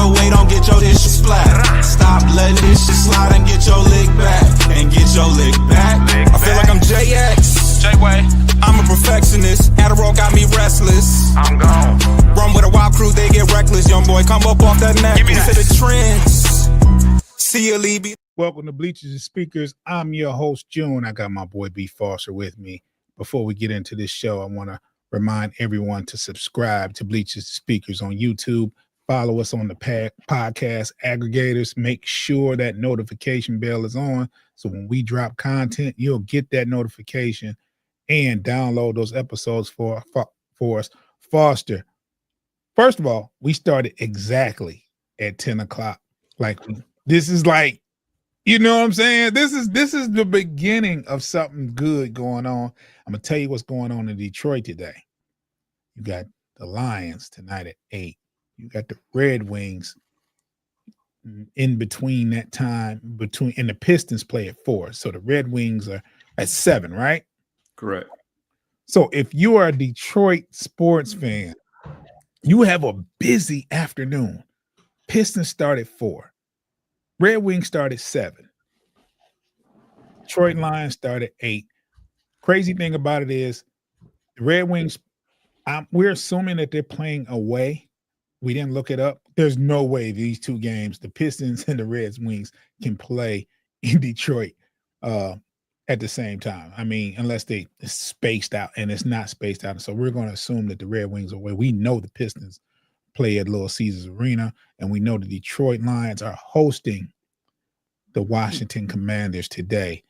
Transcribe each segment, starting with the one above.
your way, don't get your issue splat. Stop letting this shit slide and get your lick back. And get your lick back. I feel like I'm JX. J-Way. I'm a perfectionist. Adderall got me restless. I'm gone. Run with a wild crew, they get reckless. Young boy, come up off that neck. Give me that. To the trends. See you, Lee. Welcome to Bleachers and Speakers. I'm your host, June. I got my boy B. Foster with me. Before we get into this show, I want to remind everyone to subscribe to Bleachers and Speakers on YouTube. Follow us on the podcast aggregators. Make sure that notification bell is on, so when we drop content, you'll get that notification and download those episodes for us. Foster, first of all, we started exactly at 10 o'clock. This is like, you know what I'm saying? This is the beginning of something good going on. I'm going to tell you what's going on in Detroit today. You got the Lions tonight at 8. You got the Red Wings in between that time, and the Pistons play at 4. So the Red Wings are at 7, right? Correct. So if you are a Detroit sports fan, you have a busy afternoon. Pistons start at 4. Red Wings start at 7. Detroit Lions start at 8. Crazy thing about it is the Red Wings, we're assuming that they're playing away. We didn't look it up. There's no way these two games, the Pistons and the Red Wings, can play in Detroit at the same time. I mean, unless they spaced out, and it's not spaced out. So we're going to assume that the Red Wings are away. We know the Pistons play at Little Caesars Arena, and we know the Detroit Lions are hosting the Washington Commanders today.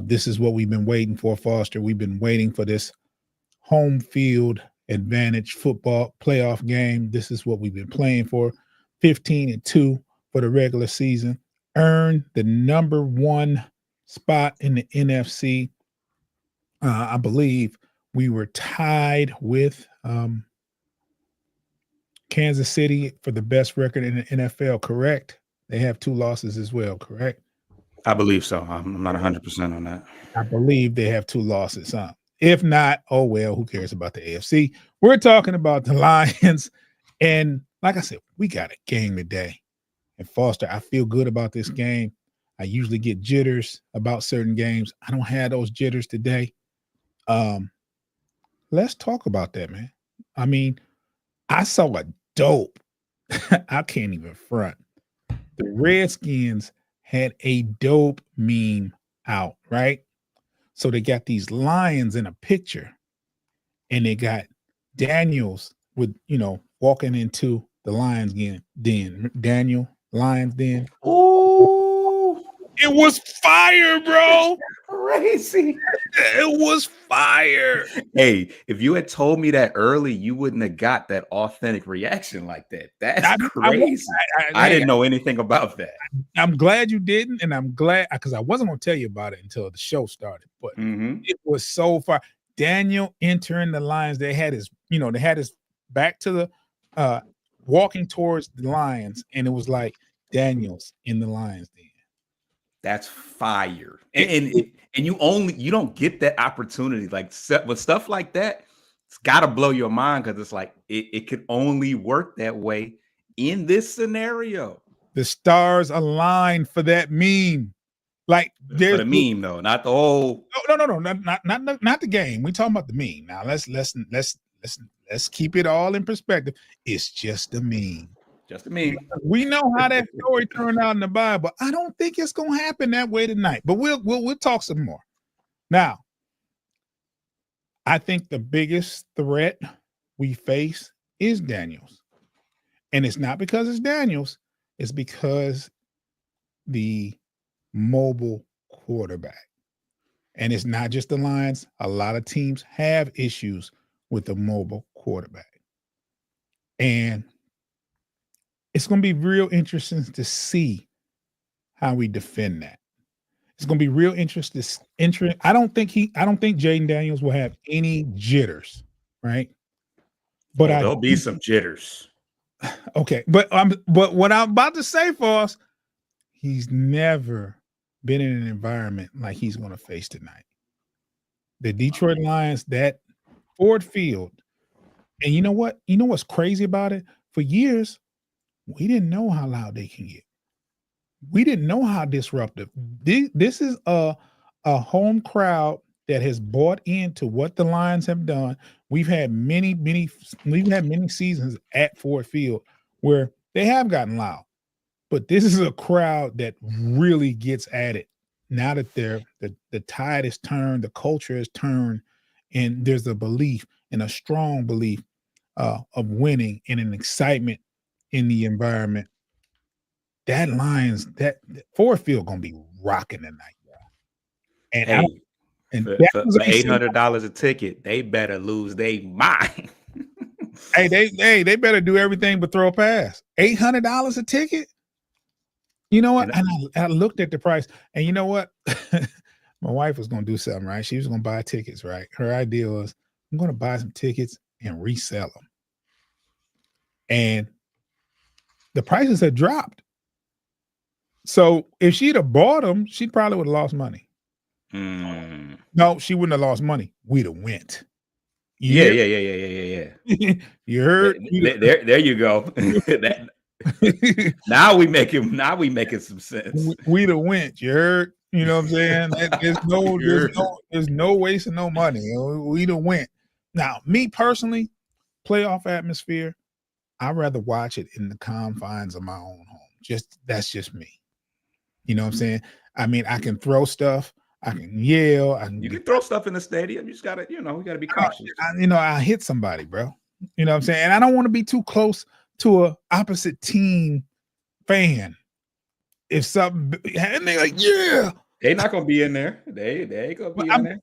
This is what we've been waiting for, Foster. We've been waiting for this home field advantage football playoff game. This is what we've been playing for. 15-2 for the regular season. Earned the number 1 spot in the NFC. I believe we were tied with Kansas City for the best record in the NFL, correct? They have 2 losses as well, correct? I believe so. I'm not 100% on that. I believe they have 2 losses. If not, oh well, who cares about the AFC? We're talking about the Lions. And like I said, we got a game today. And Foster, I feel good about this game. I usually get jitters about certain games. I don't have those jitters today. Let's talk about that, man. I mean, I saw a dope. I can't even front. The Redskins had a dope meme out, right? So they got these lions in a picture, and they got Daniels with, walking into the Lions den. Daniel, Lions den. Oh, it was fire, bro. Crazy. It was fire. Hey, if you had told me that early, you wouldn't have got that authentic reaction like that. That's crazy. I didn't know anything about that. I'm glad you didn't, and I'm glad because I wasn't going to tell you about it until the show started. But it was so far. Daniel entering the Lions, they had his back to the walking towards the Lions, and it was like Daniel's in the Lions den. That's fire. And you don't get that opportunity. Like with stuff like that, it's gotta blow your mind because it's like it could only work that way in this scenario. The stars aligned for that meme. Like there's for the meme though, not the whole. No, not the game. We're talking about the meme. Now let's keep it all in perspective. It's just a meme. Just a meme. We know how that story turned out in the Bible. I don't think it's gonna happen that way tonight. But we'll talk some more. Now, I think the biggest threat we face is Daniels, and it's not because it's Daniels. It's because the mobile quarterback. And it's not just the Lions. A lot of teams have issues with the mobile quarterback. And it's going to be real interesting to see how we defend that. It's going to be real interesting. I don't think Jaden Daniels will have any jitters, right? But there'll be some jitters. Okay, but what I'm about to say for us, he's never been in an environment like he's going to face tonight. The Detroit Lions, that Ford Field, and you know what? You know what's crazy about it? For years, we didn't know how loud they can get. We didn't know how disruptive. This is a home crowd that has bought into what the Lions have done. We've had many seasons at Ford Field where they have gotten loud, but this is a crowd that really gets at it now that the tide is turned, the culture is turned, and there's a belief and a strong belief of winning and an excitement in the environment. That Lions, that Ford Field gonna be rocking tonight, bro. And I Hey, and for, that for, was for $800 a ticket, they better lose their mind. hey, they better do everything but throw a pass. $800 a ticket. You know what? And And I looked at the price, and you know what? My wife was gonna do something, right? She was gonna buy tickets, right? Her idea was, I'm gonna buy some tickets and resell them. And the prices had dropped. So if she'd have bought them, she probably would have lost money. No, she wouldn't have lost money. We'd have went. yeah, Yeah. You heard? There you go. Now we making some sense. We'd have went. You heard? You know what I'm saying? There's no wasting no money. We'd have went. Now, me personally, playoff atmosphere, I'd rather watch it in the confines of my own home. That's just me. You know what I'm saying? I mean, I can throw stuff, I can yell, You can throw stuff in the stadium. You just gotta, we gotta be cautious. I hit somebody, bro. You know what I'm saying? And I don't want to be too close to a opposite team fan. If something and they like, yeah, They're not gonna be in there. They ain't gonna be in there.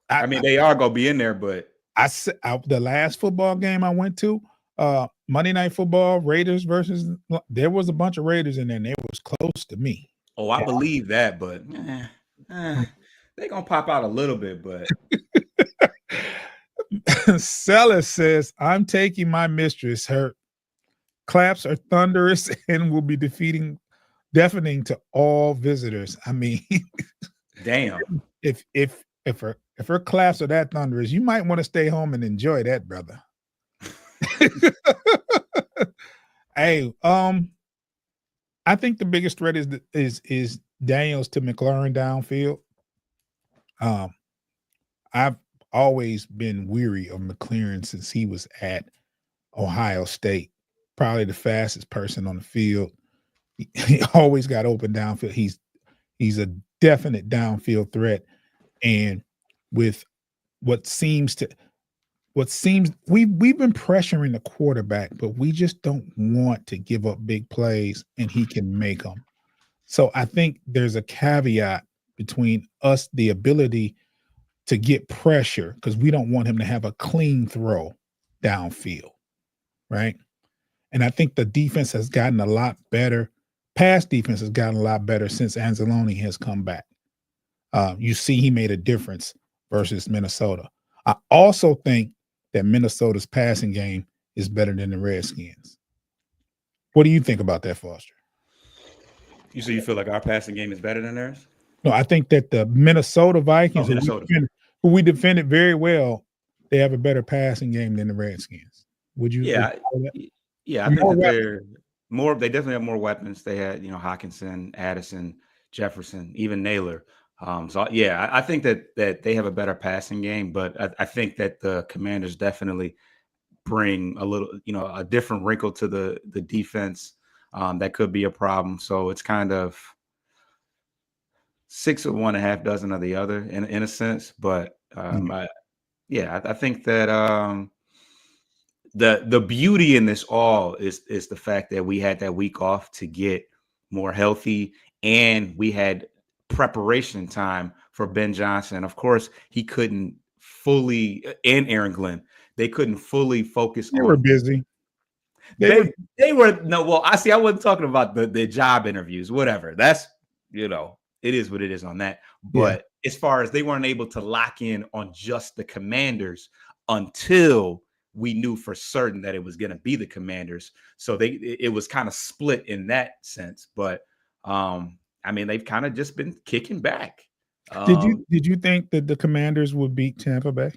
I mean, they are gonna be in there, but the last football game I went to, Monday Night Football, Raiders versus, there was a bunch of Raiders in there, and they was close to me. Oh, I believe that, but they gonna pop out a little bit, but Celis says, I'm taking my mistress. Her claps are thunderous and will be deafening to all visitors. I mean, damn. If her claps are that thunderous, you might want to stay home and enjoy that, brother. Hey, I think the biggest threat is Daniels to McLaurin downfield. I've always been weary of McLaurin since he was at Ohio State. Probably the fastest person on the field. He always got open downfield. He's a definite downfield threat. And with we've been pressuring the quarterback, but we just don't want to give up big plays, and he can make them. So I think there's a caveat between us, the ability to get pressure, because we don't want him to have a clean throw downfield, right? And I think the defense has gotten a lot better. Pass defense has gotten a lot better since Anzalone has come back. You see he made a difference versus Minnesota. I also think that Minnesota's passing game is better than the Redskins. What do you think about that, Foster? You feel like our passing game is better than theirs? No, I think that the Minnesota Vikings, who we defended very well, they have a better passing game than the Redskins. Would you? Yeah, I think that they're more. They definitely have more weapons. They had, Hawkinson, Addison, Jefferson, even Naylor. So yeah, I think that they have a better passing game, but I think that the Commanders definitely bring a little, a different wrinkle to the defense. That could be a problem. So it's kind of 6 of one, a half dozen of the other in a sense. But I think that the beauty in this all is the fact that we had that week off to get more healthy, and we had preparation time for Ben Johnson. Of course, he couldn't fully, and Aaron Glenn, they couldn't fully focus. They were busy. They were no. Well, I wasn't talking about the job interviews, whatever. That's, it is what it is on that. But as far as they weren't able to lock in on just the Commanders until we knew for certain that it was going to be the Commanders. So it was kind of split in that sense. But I mean, they've kind of just been kicking back. Did you think that the Commanders would beat Tampa Bay?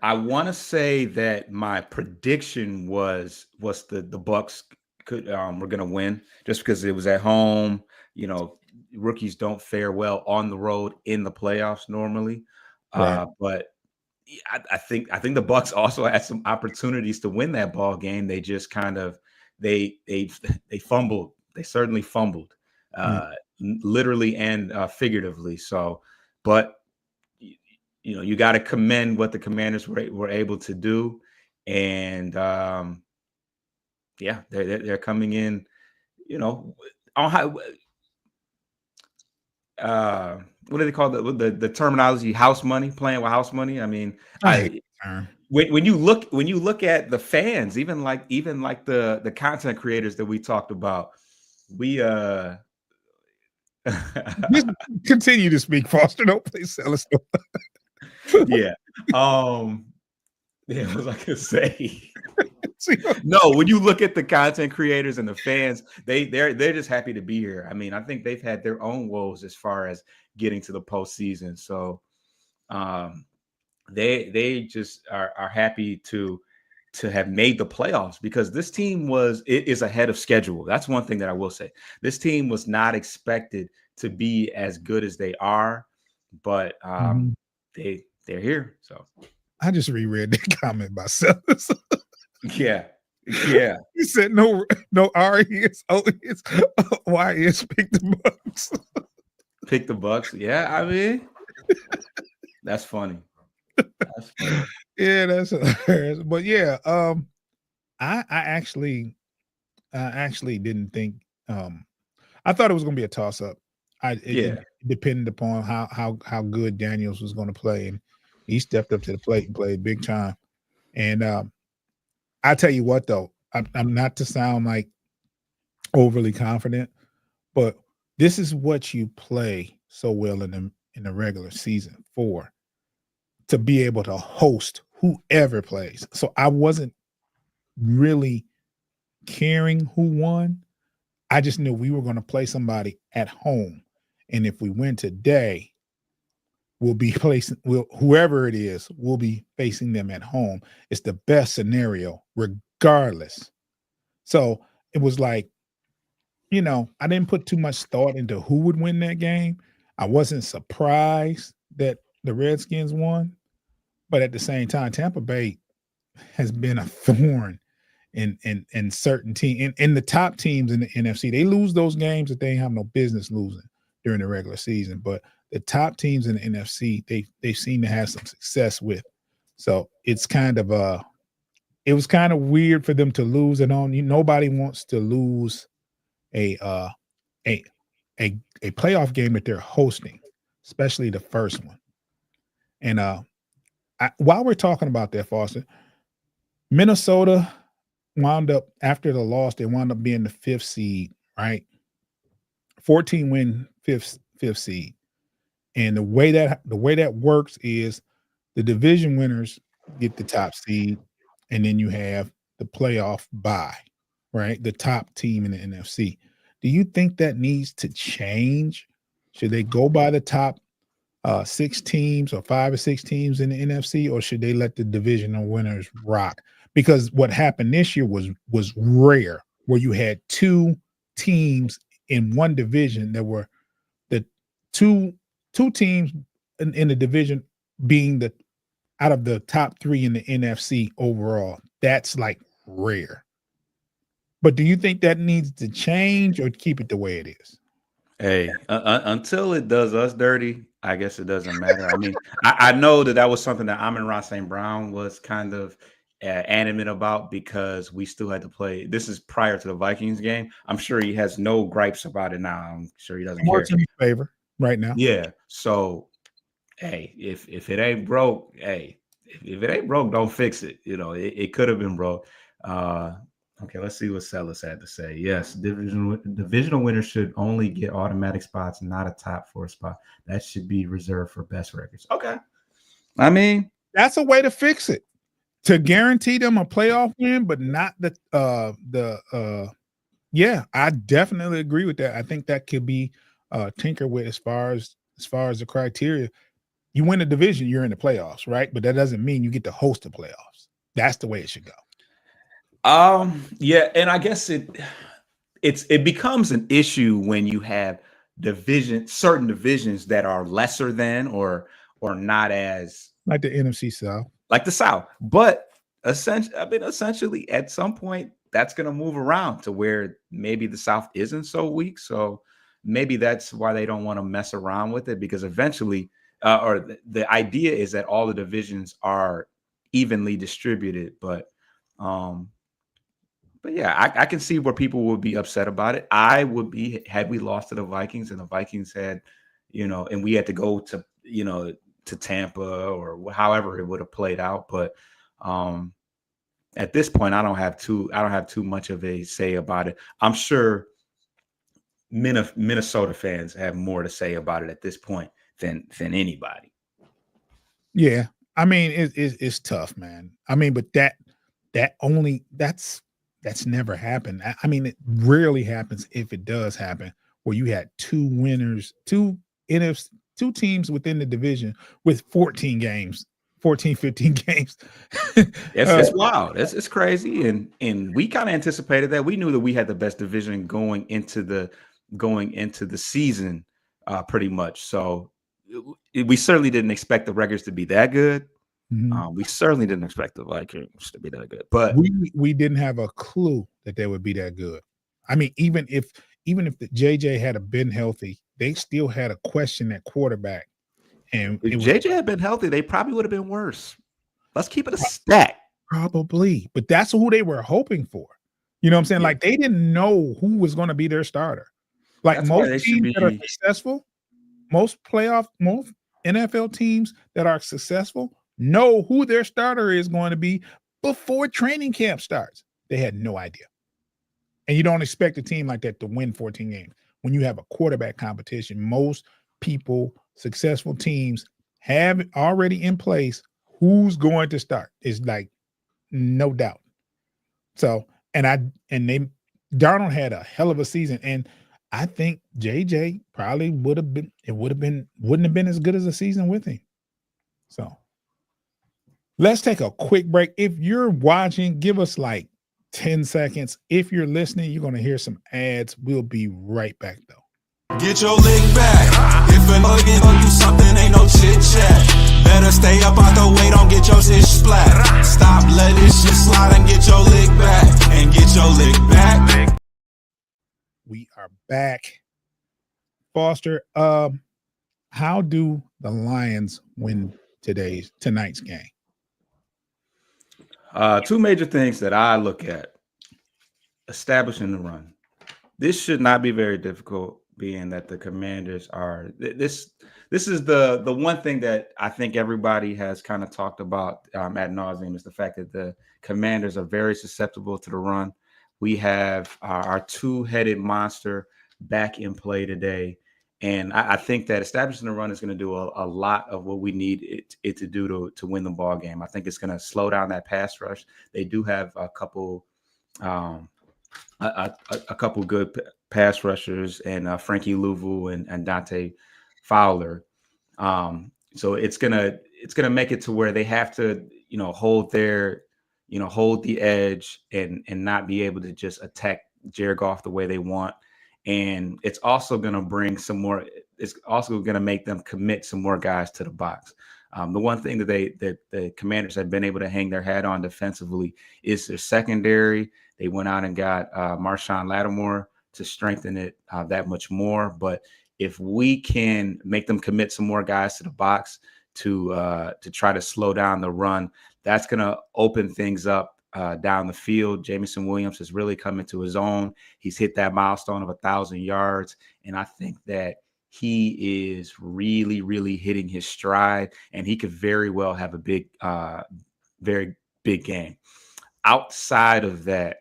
I want to say that my prediction was the Bucks we're gonna win just because it was at home. You know, rookies don't fare well on the road in the playoffs normally. Right. But I think the Bucks also had some opportunities to win that ball game. They just kind of they fumbled. They certainly fumbled, literally and figuratively. So, but you know, you got to commend what the Commanders were able to do, and yeah, they're coming in. You know, on how what do they call the terminology? House money, playing with house money. I mean, I hate the term. when you look at the fans, even like the content creators that we talked about, we Just continue to speak, Foster. Don't please sell us. yeah. Yeah, what was I gonna say? See, No, when you look at the content creators and the fans, they're just happy to be here. I mean, I think they've had their own woes as far as getting to the postseason. So they just are happy to have made the playoffs because this team is ahead of schedule. That's one thing that I will say. This team was not expected to be as good as they are, but they're here. So I just reread that comment by Sellers. yeah. He said no R is O is Y is pick the Bucks. Pick the Bucks. Yeah, I mean, that's funny. That's funny. Yeah, that's hilarious. But yeah, I actually didn't think I thought it was gonna be a toss up. It depended upon how good Daniels was gonna play, and he stepped up to the plate and played big time. And I tell you what though, I'm not to sound like overly confident, but this is what you play so well in the regular season for, to be able to host whoever plays. So I wasn't really caring who won. I just knew we were going to play somebody at home. And if we win today, whoever it is, we'll be facing them at home. It's the best scenario, regardless. So it was like, I didn't put too much thought into who would win that game. I wasn't surprised that the Redskins won, but at the same time, Tampa Bay has been a thorn in certain teams, in the top teams in the NFC. They lose those games that they have no business losing during the regular season, but the top teams in the NFC, they seem to have some success with. So it's kind of it was kind of weird for them to lose it on. Nobody wants to lose a playoff game that they're hosting, especially the first one. And while we're talking about that, Foster, Minnesota wound up, after the loss, they wound up being the 5th seed, right? 14 win, fifth seed. And the way that works is the division winners get the top seed, and then you have the playoff bye, right? The top team in the NFC. Do you think that needs to change? Should they go by the top 6 teams or 5 or 6 teams in the NFC, or should they let the divisional winners rock? Because what happened this year was rare, where you had 2 teams in one division that were the two teams in the division being the out of the top 3 in the NFC overall. That's like rare. But do you think that needs to change or keep it the way it is? Hey, until it does us dirty, I guess it doesn't matter. I mean, I know that was something that Amon-Ra St. Brown was kind of animate about because we still had to play. This is prior to the Vikings game. I'm sure he has no gripes about it now. I'm sure he doesn't care. In his favor right now. Yeah. So, hey, if it ain't broke, hey, if it ain't broke, don't fix it. It could have been broke. Okay, let's see what Sellers had to say. Yes, divisional winners should only get automatic spots, not a top 4 spot. That should be reserved for best records. Okay. I mean, that's a way to fix it. To guarantee them a playoff win, but not yeah, I definitely agree with that. I think that could be tinkered with as far as the criteria. You win a division, you're in the playoffs, right? But that doesn't mean you get to host the playoffs. That's the way it should go. Yeah, and I guess it becomes an issue when you have certain divisions that are lesser than or not as Like the NFC South. like the South. But essentially, at some point, that's going to move around to where maybe the South isn't so weak. So maybe that's why they don't want to mess around with it, because eventually, the idea is that all the divisions are evenly distributed. Um, but yeah, I can see where people would be upset about it. I would be, had we lost to the Vikings and the Vikings had, and we had to go to, to Tampa or however it would have played out. But um, at this point, I don't have too much of a say about it. I'm sure Minnesota fans have more to say about it at this point than anybody. Yeah, I mean it's tough, man. I mean, but that's never happened. I mean, it rarely happens if it does happen, where you had two winners, two teams within the division with 14 games, 14, 15 games. It's wild. It's crazy, and we kind of anticipated that. We knew that we had the best division going into the season, pretty much. So we certainly didn't expect the records to be that good. Mhm. We certainly didn't expect the Vikings to be that good, but We didn't have a clue that they would be that good. I mean, even if the JJ had been healthy, they still had a question at quarterback, and if it was JJ had been healthy, they probably would have been worse. Let's keep it a stat. probably, but that's who they were hoping for. You know what I'm saying? Yeah, Like they didn't know who was going to be their starter. Like that's why most they should teams that are be. successful, most NFL teams that are successful know who their starter is going to be before training camp starts. They had no idea. And you don't expect a team like that to win 14 games. When you have a quarterback competition, most people, successful teams have already in place who's going to start. It's like no doubt. So, and they Darnold had a hell of a season. And I think JJ probably wouldn't have been as good as a season with him. So let's take a quick break. If you're watching, give us like 10 seconds. If you're listening, you're going to hear some ads. We'll be right back, though. Get your lick back. If a nugget owe you something, ain't no chit chat. Better stay up out the way, don't get your shit splat. Stop letting this shit slide and get your lick back. And get your lick back. We are back. Foster, how do the Lions win tonight's game? Two major things that I look at: establishing the run. This should not be very difficult, being that the Commanders are this. This is the one thing that I think everybody has kind of talked about ad nauseum, is the fact that the Commanders are very susceptible to the run. We have our two-headed monster back in play today, and I think that establishing the run is going to do a lot of what we need it to do to win the ball game. I think it's going to slow down that pass rush. They do have a couple. A couple good pass rushers, and Frankie Louvu and Dante Fowler. So it's gonna make it to where they have to hold the edge and not be able to just attack Jared Goff the way they want. And it's also gonna bring some more. It's also gonna make them commit some more guys to the box. The one thing that the Commanders have been able to hang their hat on defensively is their secondary. They went out and got Marshawn Lattimore to strengthen it that much more. But if we can make them commit some more guys to the box to try to slow down the run, that's going to open things up down the field. Jameson Williams has really come into his own. He's hit that milestone of 1,000 yards, and I think that he is really, really hitting his stride, and he could very well have a very big game. Outside of that,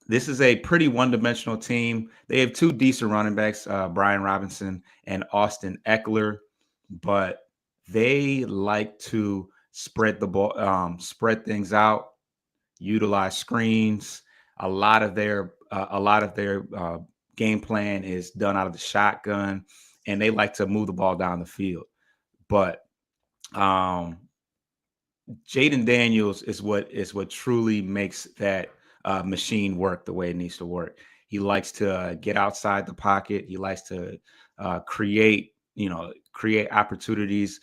this is a pretty one-dimensional team. They have two decent running backs, Brian Robinson and Austin Eckler, but they like to spread the ball, spread things out, utilize screens. A lot of their game plan is done out of the shotgun, and they like to move the ball down the field. But Jaden Daniels is what truly makes that machine work the way it needs to work. He likes to get outside the pocket. He likes to create opportunities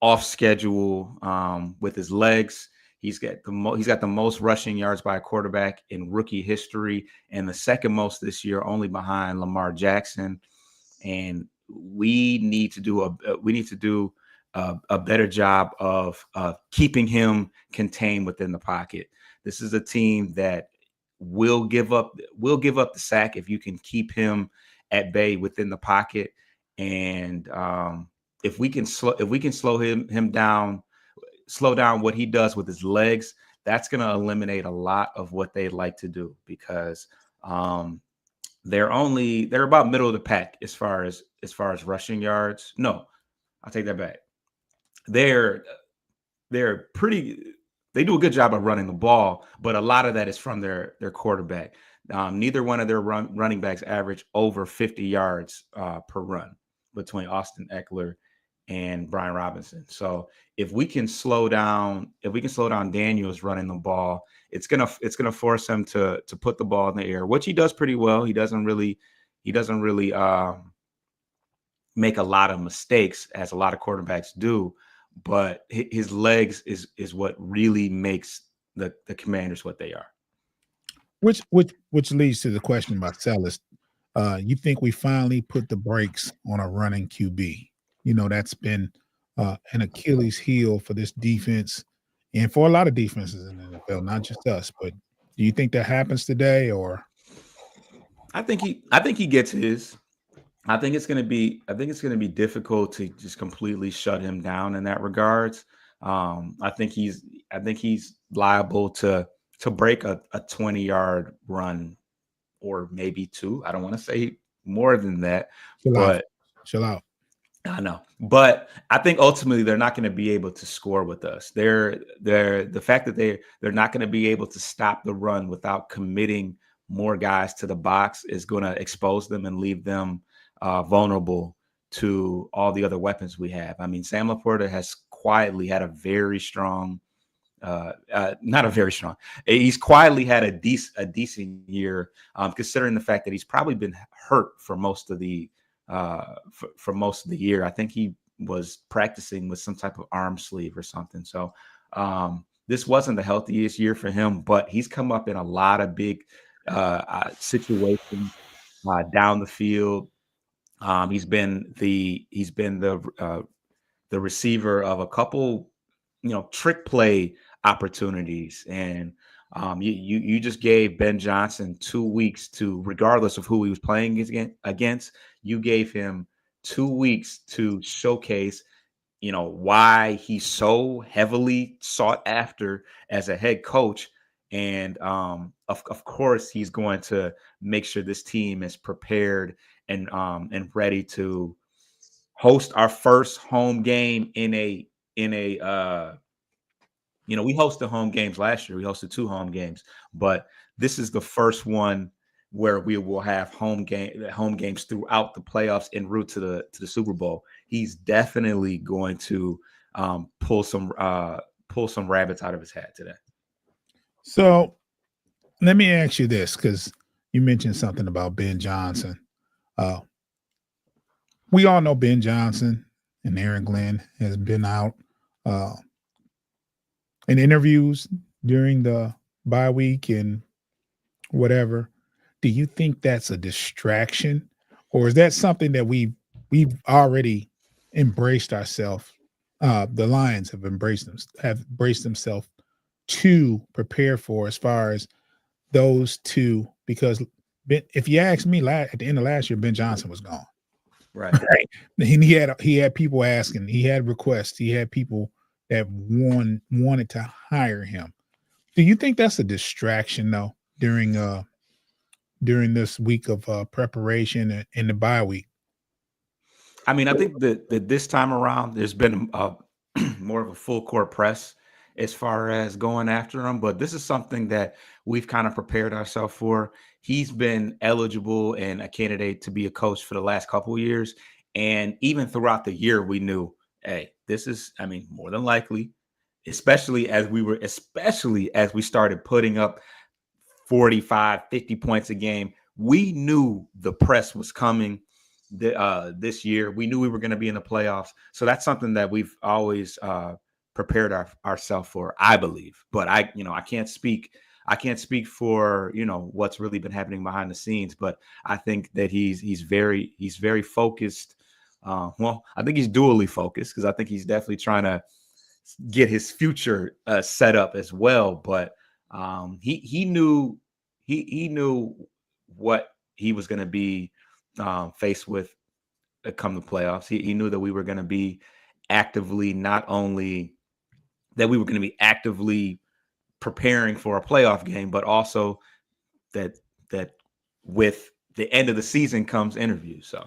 off schedule with his legs. He's got the most rushing yards by a quarterback in rookie history, and the second most this year, only behind Lamar Jackson. And we need to do a better job of keeping him contained within the pocket. This is a team that will give up the sack if you can keep him at bay within the pocket. And if we can slow him down, slow down what he does with his legs, that's going to eliminate a lot of what they like to do, because they're about middle of the pack as far as rushing yards. No, I'll take that back. They're pretty. They do a good job of running the ball, but a lot of that is from their quarterback. Neither one of their running backs average over 50 yards per run between Austin Eckler and Brian Robinson. So if we can slow down Daniels running the ball, it's gonna force him to put the ball in the air, which he does pretty well. He doesn't really make a lot of mistakes, as a lot of quarterbacks do, but his legs is what really makes the Commanders what they are. Which leads to the question about Salas. You think we finally put the brakes on a running QB? You know, that's been an Achilles heel for this defense and for a lot of defenses in the NFL, not just us. But do you think that happens today, or? I think he gets his. I think it's going to be difficult to just completely shut him down in that regards. I think he's liable to break a 20-yard run, or maybe two. I don't want to say more than that, Chill out. I know, but I think ultimately they're not going to be able to score with us. The fact that they're not going to be able to stop the run without committing more guys to the box is going to expose them and leave them vulnerable to all the other weapons we have. I mean, Sam Laporta has quietly had a very strong, not a very strong. He's quietly had a decent year, considering the fact that he's probably been hurt for most of the year. I think he was practicing with some type of arm sleeve or something. So this wasn't the healthiest year for him, but he's come up in a lot of big situations down the field. He's been the receiver of a couple, trick play opportunities, and you just gave Ben Johnson 2 weeks to, regardless of who he was playing against, you gave him 2 weeks to showcase, why he's so heavily sought after as a head coach. And of course, he's going to make sure this team is prepared and ready to host our first home game in a we hosted home games last year. We hosted 2 home games, but this is the first one where we will have home games throughout the playoffs en route to the Super Bowl. He's definitely going to pull some rabbits out of his hat today. So let me ask you this, because you mentioned something about Ben Johnson. We all know Ben Johnson and Aaron Glenn has been out in interviews during the bye week and whatever. Do you think that's a distraction, or is that something that we've already embraced ourselves? The Lions have embraced themselves to prepare for, as far as those two, because if you ask me, at the end of last year, Ben Johnson was gone. Right. And he had people asking, he had requests, he had people that wanted to hire him. Do you think that's a distraction though during this week of preparation and the bye week? I mean, I think that this time around there's been more of a full court press as far as going after him, but this is something that we've kind of prepared ourselves for. He's been eligible and a candidate to be a coach for the last couple of years, and even throughout the year we knew, hey, this is, more than likely especially as we started putting up 45, 50 points a game, we knew the press was coming this year. We knew we were going to be in the playoffs. So that's something that we've always prepared ourselves for, I believe. But I can't speak for, what's really been happening behind the scenes, but I think that he's very focused. I think he's dually focused, because I think he's definitely trying to get his future set up as well. But he knew what he was going to be faced with come the playoffs. He knew that we were going to be actively preparing for a playoff game, but also that with the end of the season comes interviews. So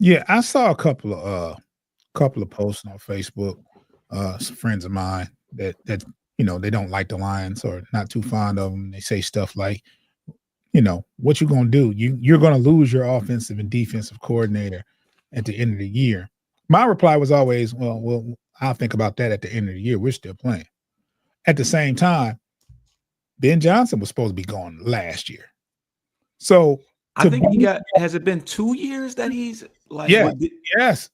yeah, I saw a couple of posts on Facebook. Some friends of mine that they don't like the Lions or not too fond of them. They say stuff like, what you gonna do? You're gonna lose your offensive and defensive coordinator at the end of the year. My reply was always, well, I'll think about that at the end of the year. We're still playing. At the same time, Ben Johnson was supposed to be gone last year. So I think has it been 2 years that he's like, yes,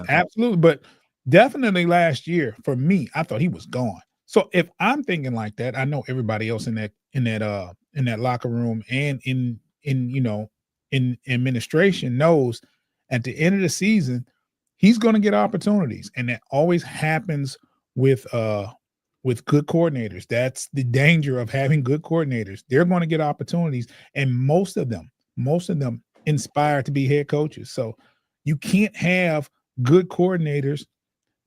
absolutely. But definitely last year for me, I thought he was gone. So if I'm thinking like that, I know everybody else in that locker room and in administration knows at the end of the season, he's going to get opportunities. And that always happens with good coordinators. That's the danger of having good coordinators. They're going to get opportunities, and most of them inspire to be head coaches. So you can't have good coordinators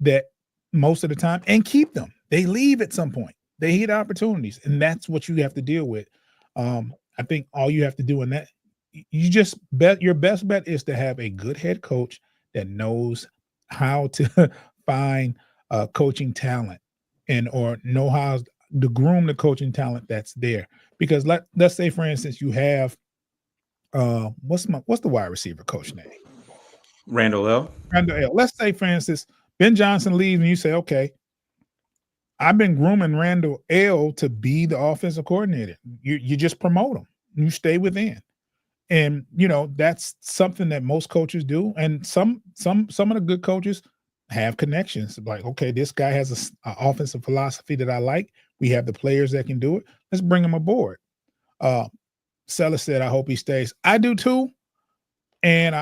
that most of the time and keep them. They leave at some point. They hit opportunities, and that's what you have to deal with. I think all you have to do in that, you just your best bet is to have a good head coach that knows how to find coaching talent or know how to groom the coaching talent that's there. Because let's say, for instance, you have what's the wide receiver coach name? Randall L. Let's say, for instance, Ben Johnson leaves and you say, okay, I've been grooming Randall L to be the offensive coordinator. You just promote him. You stay within. And that's something that most coaches do. And some of the good coaches have connections. Like, okay, this guy has an offensive philosophy that I like. We have the players that can do it. Let's bring him aboard. Sellis said, I hope he stays. I do too. And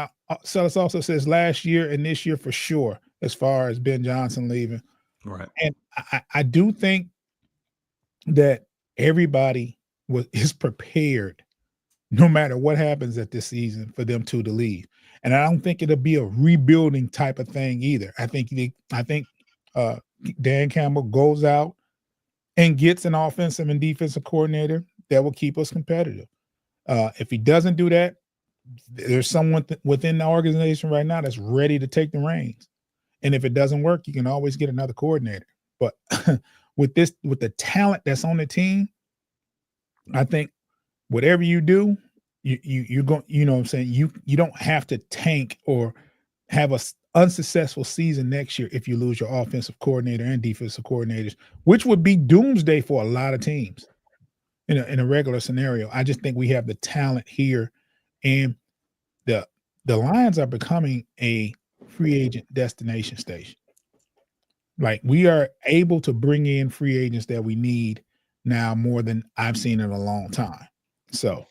Sellis also says last year and this year for sure, as far as Ben Johnson leaving. Right. And I do think that everybody is prepared, no matter what happens at this season, for them to leave. And I don't think it'll be a rebuilding type of thing either. I think Dan Campbell goes out and gets an offensive and defensive coordinator that will keep us competitive. If he doesn't do that, there's someone within the organization right now that's ready to take the reins. And if it doesn't work, you can always get another coordinator. But with the talent that's on the team, I think whatever you do, you're going, what I'm saying, you don't have to tank or have a unsuccessful season next year if you lose your offensive coordinator and defensive coordinators, which would be doomsday for a lot of teams in a regular scenario. I just think we have the talent here, and the Lions are becoming a free agent destination station. Like, we are able to bring in free agents that we need now more than I've seen in a long time. So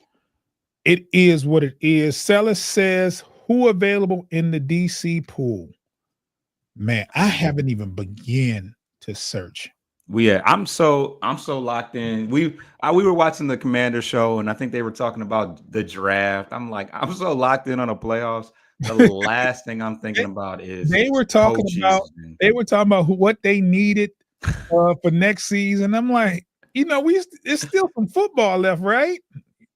it is what it is. Sellis says, who available in the DC pool? Man, I haven't even begun to search. I'm so locked in. We were watching the Commander show, and I think they were talking about the draft. I'm so locked in on the playoffs. The last thing I'm thinking about is they were talking about what they needed for next season. I'm like, it's still some football left, right?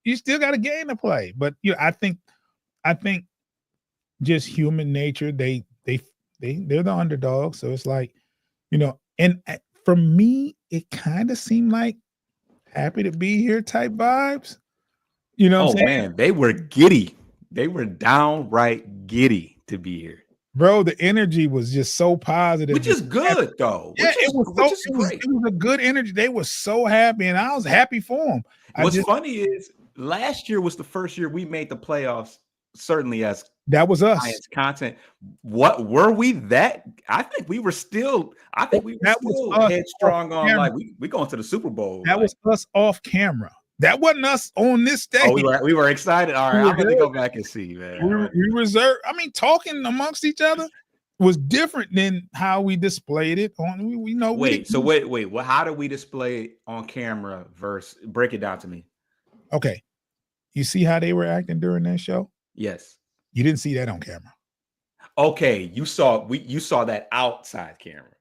You still got a game to play. But I think just human nature, they're the underdog. So it's like, and for me, it kind of seemed like happy to be here type vibes. You know what I'm saying? Man, they were giddy. They were downright giddy to be here. Bro, the energy was just so positive. Which is good, though. Yeah, Which is great. It was a good energy. They were so happy, and I was happy for them. What's funny is last year was the first year we made the playoffs, certainly as that was us. Science content. What were we that? I think we were still headstrong on like we going to the Super Bowl. That was us off camera. That wasn't us on this stage. Oh, we were excited. All right, I'm going to go back and see, man. We reserved. I mean, talking amongst each other was different than how we displayed it on. We know. Wait. Well, how do we display it on camera versus? Break it down to me. Okay, you see how they were acting during that show? Yes. You didn't see that on camera. Okay, you saw that outside camera.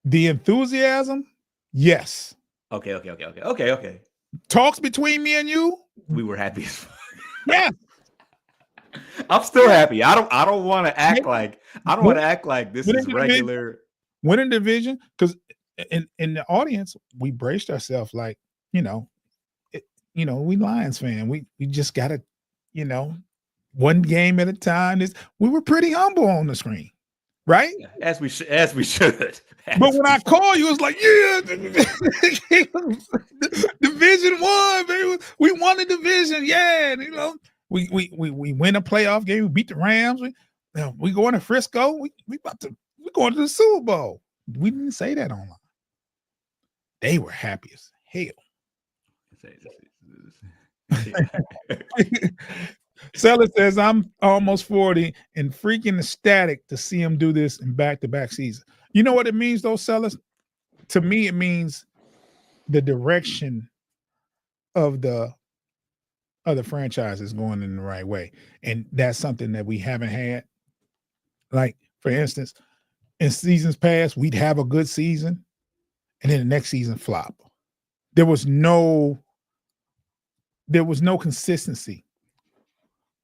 The enthusiasm, yes. Okay. Talks between me and you, we were happy as fuck. Yeah. I'm still happy. I don't want to act like this is regular. Winning division, because in the audience, we braced ourselves like, we Lions fan. We just gotta, one game at a time. We were pretty humble on the screen, right? As we should. But when I call you, it's like, yeah, Division 1, baby. We won the division. Yeah, we win a playoff game. We beat the Rams. We going to Frisco. We going to the Super Bowl. We didn't say that online. They were happy as hell. Seller says, I'm almost 40 and freaking ecstatic to see him do this in back-to-back season. You know what it means, though, Sellers? To me, it means the direction of the other franchises going in the right way. And that's something that we haven't had. Like, for instance, in seasons past, we'd have a good season, and then the next season flop. There was no consistency.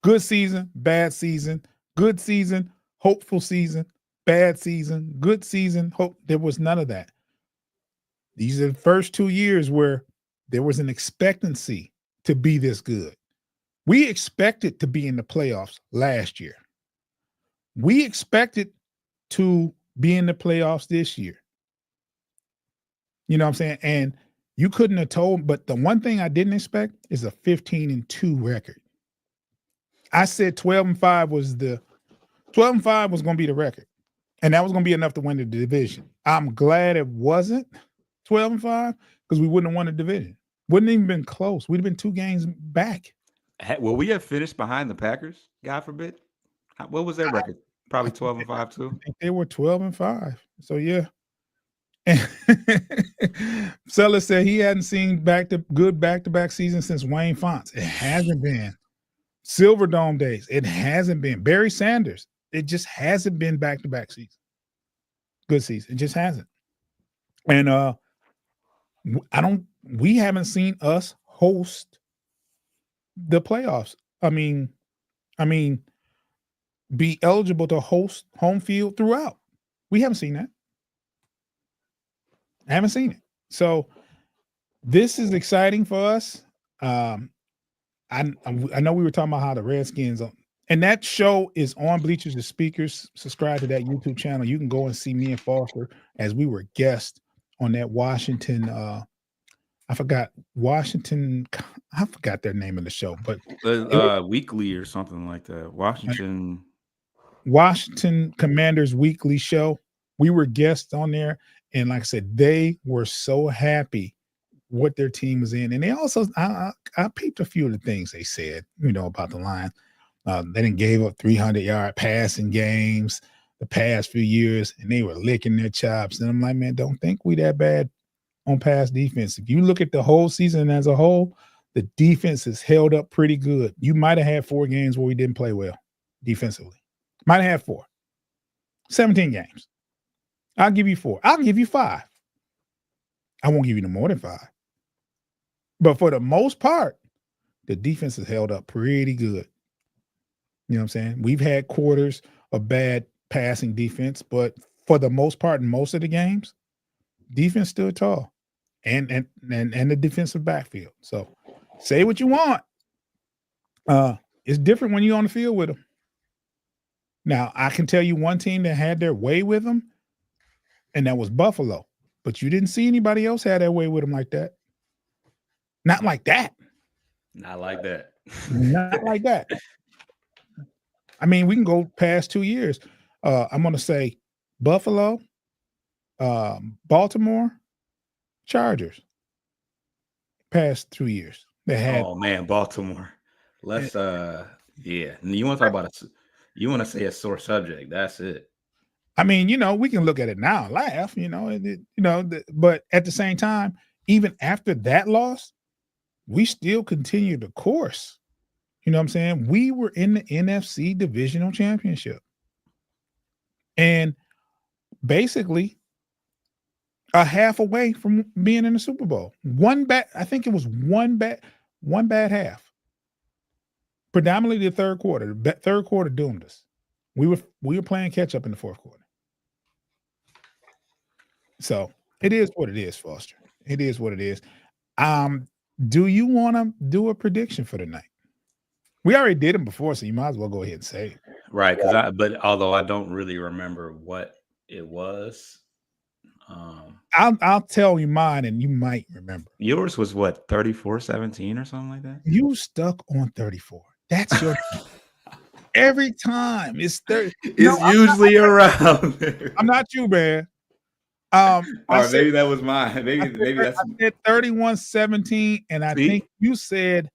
Good season, bad season, good season, hopeful season, bad season, good season, hope. There was none of that. These are the first 2 years where there was an expectancy to be this good. We expected to be in the playoffs last year. We expected to be in the playoffs this year. You know what I'm saying? And you couldn't have told, but the one thing I didn't expect is a 15-2 record. I said 12-5 was going to be the record. And that was going to be enough to win the division. I'm glad it wasn't 12-5 because we wouldn't have won the division. Wouldn't even been close. We'd have been 2 games back. Will we have finished behind the Packers? God forbid. What was their record? Probably 12-5 too. I think they were 12-5. So yeah. Seller said he hadn't seen back-to-back seasons since Wayne Fonts. It hasn't been. Silverdome days. It hasn't been. Barry Sanders. It just hasn't been back-to-back season. Good season. It just hasn't. And we haven't seen us host the playoffs. I mean, be eligible to host home field throughout. We haven't seen that. I haven't seen it. So this is exciting for us. I know we were talking about how the Redskins, and that show is on Bleachers and Speakers. Subscribe to that YouTube channel. You can go and see me and Foster as we were guests on that Washington. I forgot their name of the show, but Weekly or something like that. Washington Commanders Weekly show. We were guests on there, and like I said, they were so happy what their team was in. And they also, I peeped a few of the things they said, about the Lions. They didn't gave up 300-yard passing games the past few years, and they were licking their chops. And I'm like, man, don't think we that bad on pass defense. If you look at the whole season as a whole, the defense has held up pretty good. You might have had 4 games where we didn't play well defensively. Might have had 4. 17 games. I'll give you 4. I'll give you 5. I won't give you no more than 5. But for the most part, the defense has held up pretty good. You know what I'm saying? We've had quarters of bad passing defense, but for the most part, in most of the games, defense stood tall, and the defensive backfield. So say what you want. It's different when you're on the field with them. Now, I can tell you one team that had their way with them, and that was Buffalo. But you didn't see anybody else have their way with them like that. Not like that. Not like that. Not like that. I mean, we can go past 2 years. I'm going to say Buffalo, Baltimore, Chargers. Past 2 years. They had. Oh man, Baltimore. Let's yeah. You want to talk about you want to say a sore subject. That's it. I mean, we can look at it now, laugh, but at the same time, even after that loss, we still continued the course. You know what I'm saying? We were in the NFC Divisional Championship. And basically a half away from being in the Super Bowl. I think it was one bad half. Predominantly the third quarter. The third quarter doomed us. We were playing catch up in the fourth quarter. So it is what it is, Foster. It is what it is. Do you want to do a prediction for tonight? We already did them before, so you might as well go ahead and say it. Right, but although I don't really remember what it was. I'll tell you mine, and you might remember. Yours was what, 34-17 or something like that? You stuck on 34. That's your every time. It's 30. It's usually around there. I'm not you, man. Maybe that was mine. Maybe that's. I said 31-17, and I think you said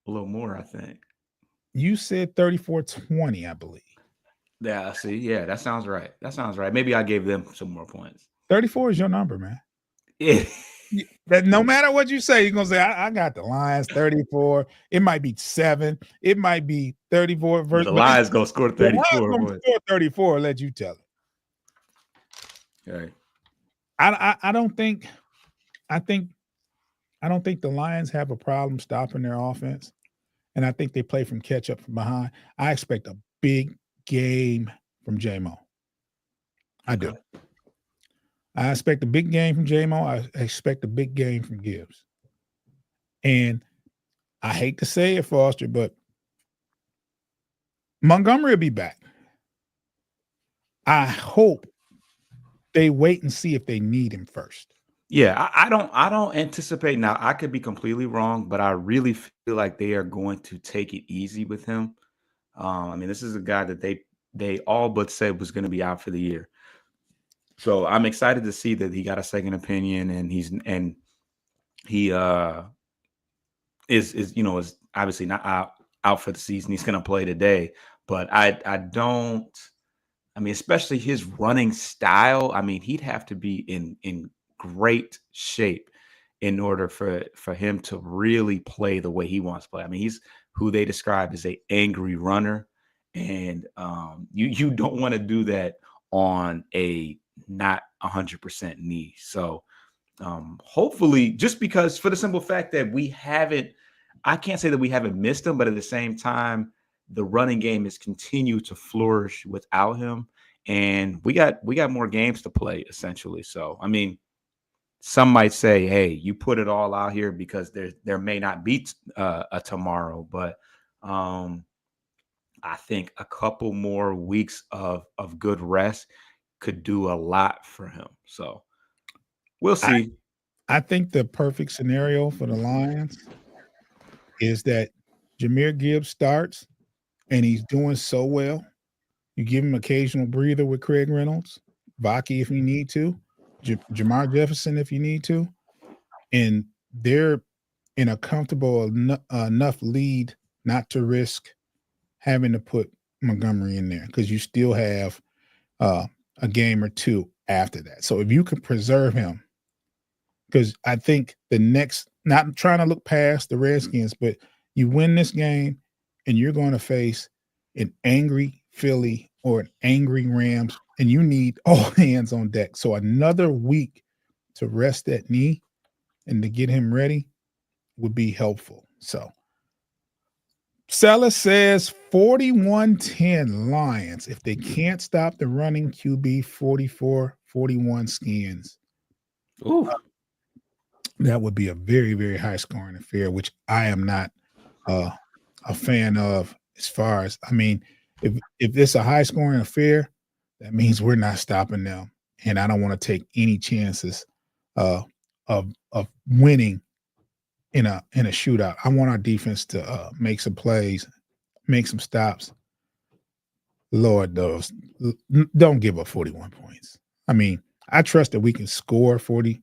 a little more. I think you said 34-20. I believe. Yeah. See. Yeah. That sounds right. Maybe I gave them some more points. 34 is your number, man. Yeah. That no matter what you say, you're gonna say, I got the Lions 34. It might be 7. It might be 34. The Lions gonna score 34. Score 34. I'll let you tell it. Okay. I don't think the Lions have a problem stopping their offense, and I think they play from catch up from behind. I expect a big game from J-Mo. I do. I expect a big game from J-Mo. I expect a big game from Gibbs. And I hate to say it, Foster, but Montgomery will be back. I hope they wait and see if they need him first. Yeah, I don't anticipate. Now, I could be completely wrong, but I really feel like they are going to take it easy with him. I mean, this is a guy that they all but said was going to be out for the year. So I'm excited to see that he got a second opinion, and he is obviously not out for the season. He's going to play today, but I mean, especially his running style. I mean, he'd have to be in great shape in order for him to really play the way he wants to play. I mean, he's who they describe as a angry runner, and you don't want to do that on a not 100% knee. So hopefully, just because for the simple fact that I can't say that we haven't missed him, but at the same time, the running game has continued to flourish without him, and we got more games to play essentially. So I mean, some might say, hey, you put it all out here because there may not be a tomorrow, but I think a couple more weeks of good rest could do a lot for him. So we'll see. I think the perfect scenario for the Lions is that Jahmyr Gibbs starts and he's doing so well. You give him occasional breather with Craig Reynolds, Vaki if you need to, Jamar Jefferson if you need to, and they're in a comfortable enough lead not to risk having to put Montgomery in there because you still have a game or two after that. So if you can preserve him, because I think the next, not trying to look past the Redskins, but you win this game and you're going to face an angry Philly or an angry Rams, and you need all hands on deck. So another week to rest that knee and to get him ready would be helpful. So Sella says 41-10 Lions. If they can't stop the running QB, 44-41 Skins. Ooh. That would be a very, very high scoring affair, which I am not a fan of as far as, I mean, If it's a high scoring affair, that means we're not stopping them. And I don't want to take any chances of winning in a shootout. I want our defense to make some plays, make some stops. Lord knows, don't give up 41 points. I mean, I trust that we can score 40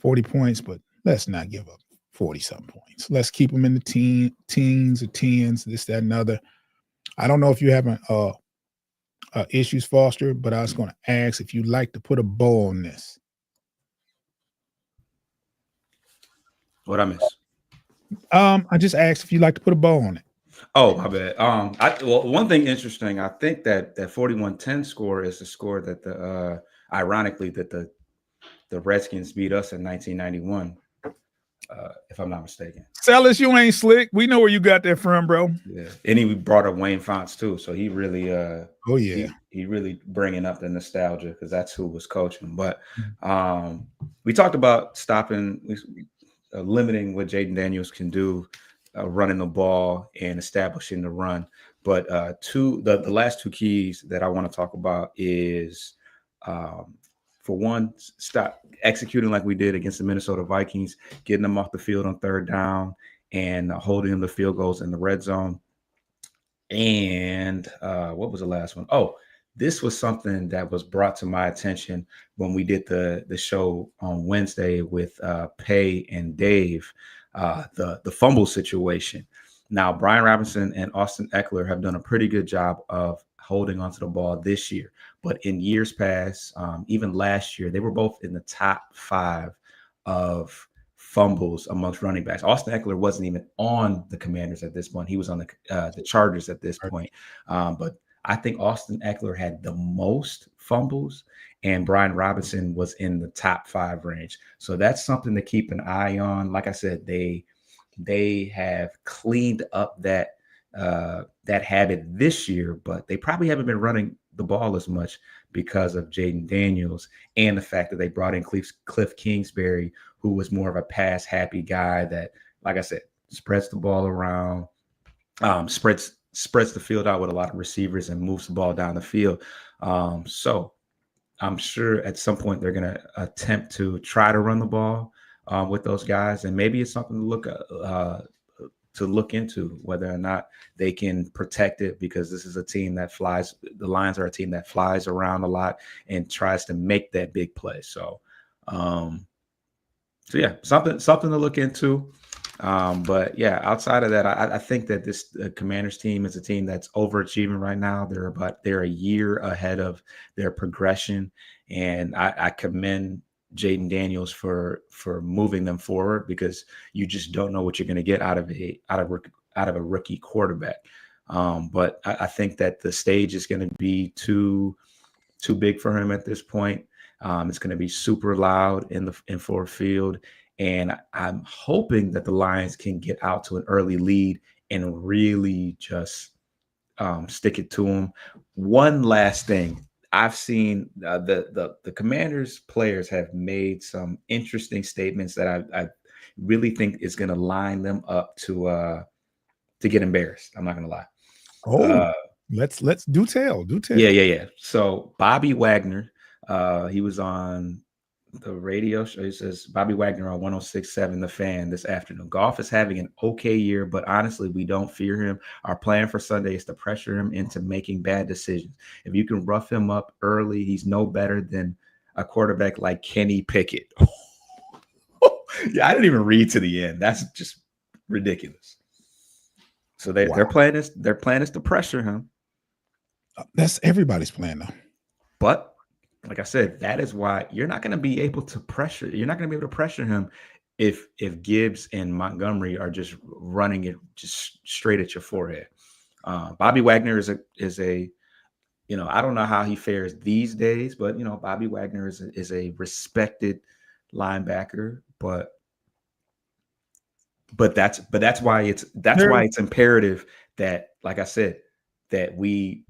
points, but let's not give up 40-something points. Let's keep them in the teens or tens, this, that, and other. I don't know if you have issues, Foster, but I was going to ask if you'd like to put a bow on this. What I miss? I just asked if you'd like to put a bow on it. Oh, my bad. Well, one thing interesting, I think that 41-10 score is the score that ironically that the Redskins beat us in 1991, if I'm not mistaken. Tell us you ain't slick. We know where you got that from, bro. Yeah, and he brought up Wayne Fonts too, so he really, oh yeah, he really bringing up the nostalgia because that's who was coaching. But we talked about limiting what Jaden Daniels can do. Running the ball and establishing the run. But the last two keys that I want to talk about is, for one, stop executing like we did against the Minnesota Vikings, getting them off the field on third down and holding them to field goals in the red zone. And what was the last one? Oh, this was something that was brought to my attention when we did the show on Wednesday with Pay and Dave. The fumble situation. Now, Brian Robinson and Austin Eckler have done a pretty good job of holding onto the ball this year. But in years past, even last year, they were both in the top 5 of fumbles amongst running backs. Austin Eckler wasn't even on the Commanders at this point. He was on the Chargers at this point. But I think Austin Eckler had the most fumbles, and Brian Robinson was in the top 5 range. So that's something to keep an eye on. Like I said, they have cleaned up that habit this year, but they probably haven't been running the ball as much because of Jaden Daniels and the fact that they brought in Cliff Kingsbury, who was more of a pass happy guy that, like I said, spreads the ball around, spreads the field out with a lot of receivers and moves the ball down the field. So I'm sure at some point they're going to attempt to try to run the ball with those guys, and maybe it's something to look into whether or not they can protect it, because this is a team that flies. The Lions are a team that flies around a lot and tries to make that big play. So yeah, something to look into. But yeah, outside of that, I think that this Commanders team is a team that's overachieving right now. They're a year ahead of their progression, and I commend Jaden Daniels for moving them forward, because you just don't know what you're going to get out of a rookie quarterback. But I think that the stage is going to be too big for him at this point. It's going to be super loud in Ford Field. And I'm hoping that the Lions can get out to an early lead and really just stick it to them. One last thing. I've seen the Commanders players have made some interesting statements that I really think is going to line them up to get embarrassed. I'm not going to lie. Oh, let's do tell. Yeah. So Bobby Wagner, he was on the radio show. He says, Bobby Wagner on 106.7 The Fan this afternoon. Goff is having an okay year, but honestly, we don't fear him. Our plan for Sunday is to pressure him into making bad decisions. If you can rough him up early, he's no better than a quarterback like Kenny Pickett. Yeah, I didn't even read to the end. That's just ridiculous. So their plan is to pressure him. That's everybody's plan, though. But like I said, that is why you're not going to be able to pressure. You're not going to be able to pressure him if Gibbs and Montgomery are just running it just straight at your forehead. Bobby Wagner is a I don't know how he fares these days, but Bobby Wagner is a respected linebacker, but that's why it's imperative that, like I said, that we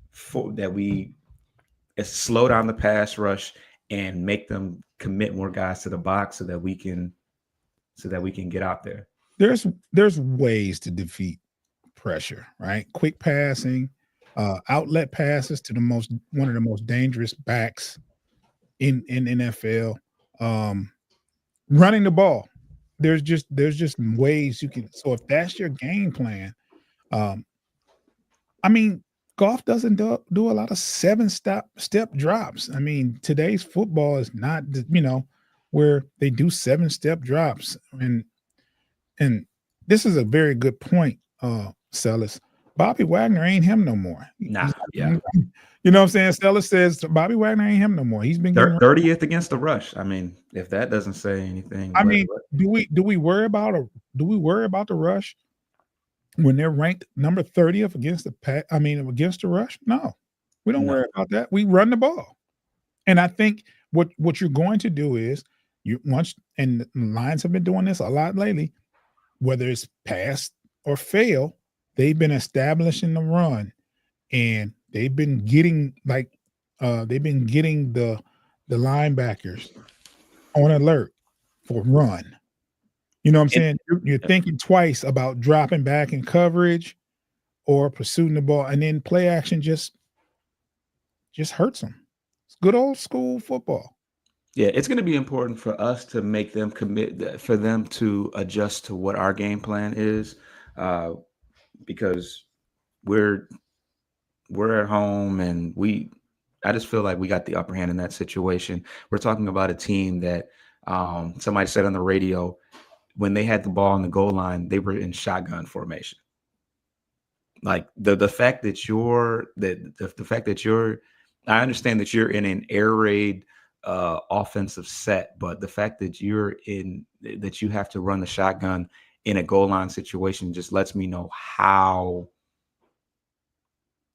slow down the pass rush and make them commit more guys to the box so that we can get out there. There's ways to defeat pressure, right? Quick passing, outlet passes to one of the most dangerous backs in NFL. Running the ball. There's just ways you can. So if that's your game plan, I mean, golf doesn't do a lot of 7-step drops. I mean, today's football is not, where they do 7-step drops. And this is a very good point, Sellis. Bobby Wagner ain't him no more. Nah, yeah. You know what I'm saying? Sellis says Bobby Wagner ain't him no more. He's been 30th against the rush. I mean, if that doesn't say anything. I mean, do we worry about the rush when they're ranked number 30th against the rush? No, we don't worry about that. We run the ball. And I think what you're going to do is and the Lions have been doing this a lot lately, whether it's pass or fail, they've been establishing the run, and they've been getting the linebackers on alert for run. You know what I'm saying? You're thinking twice about dropping back in coverage or pursuing the ball, and then play action just hurts them. It's good old school football. Yeah, it's going to be important for us to make them commit, for them to adjust to what our game plan is, because we're at home, and I just feel like we got the upper hand in that situation. We're talking about a team that somebody said on the radio, when they had the ball on the goal line, they were in shotgun formation. Like the fact that I understand that you're in an air raid offensive set, but the fact that you have to run the shotgun in a goal line situation just lets me know how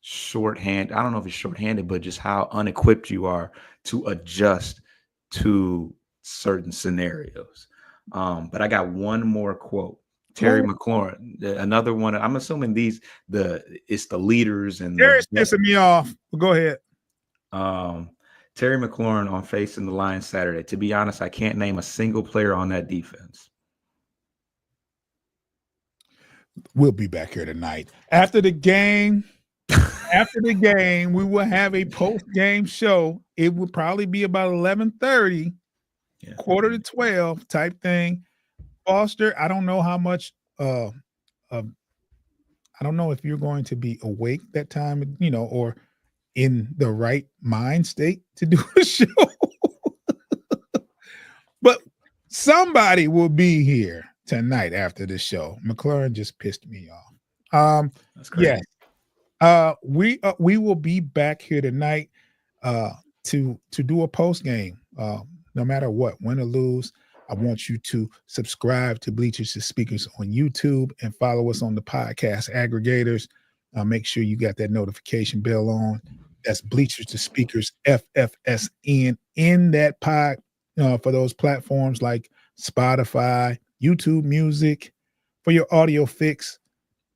shorthanded. I don't know if it's shorthanded, but just how unequipped you are to adjust to certain scenarios. But I got one more quote. Terry McLaurin, another one. I'm assuming it's the leaders and Terry's pissing me off. Well, go ahead. Terry McLaurin on Facing the Lions Saturday. To be honest, I can't name a single player on that defense. We'll be back here tonight. After the game, we will have a post-game show. It will probably be about 11:30, quarter to 12 type thing. Foster, I don't know how much I don't know if you're going to be awake that time, or in the right mind state to do a show. But somebody will be here tonight after the show. McLaurin just pissed me off. That's crazy. Yes. We will be back here tonight to do a post game. No matter what, win or lose, I want you to subscribe to Bleachers to Speakers on YouTube and follow us on the podcast aggregators. Make sure you got that notification bell on. That's Bleachers to Speakers FFSN in that pod for those platforms like Spotify, YouTube Music for your audio fix.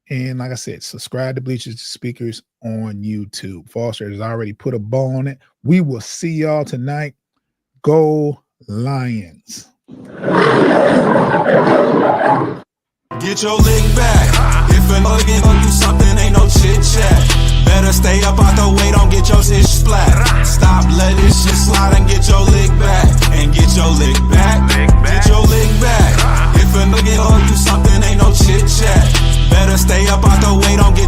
And like I said, subscribe to Bleachers to Speakers on YouTube. Foster has already put a bow on it. We will see y'all tonight. Go Lions. Get your lick back. If a nigga gon' do something, ain't no chit chat. Better stay up out the way, don't get your shit splat. Stop, let this shit slide and get your lick back. And get your lick back. Get your lick back. If a nigga gon' do something, ain't no chit chat. Better stay up out the way, don't get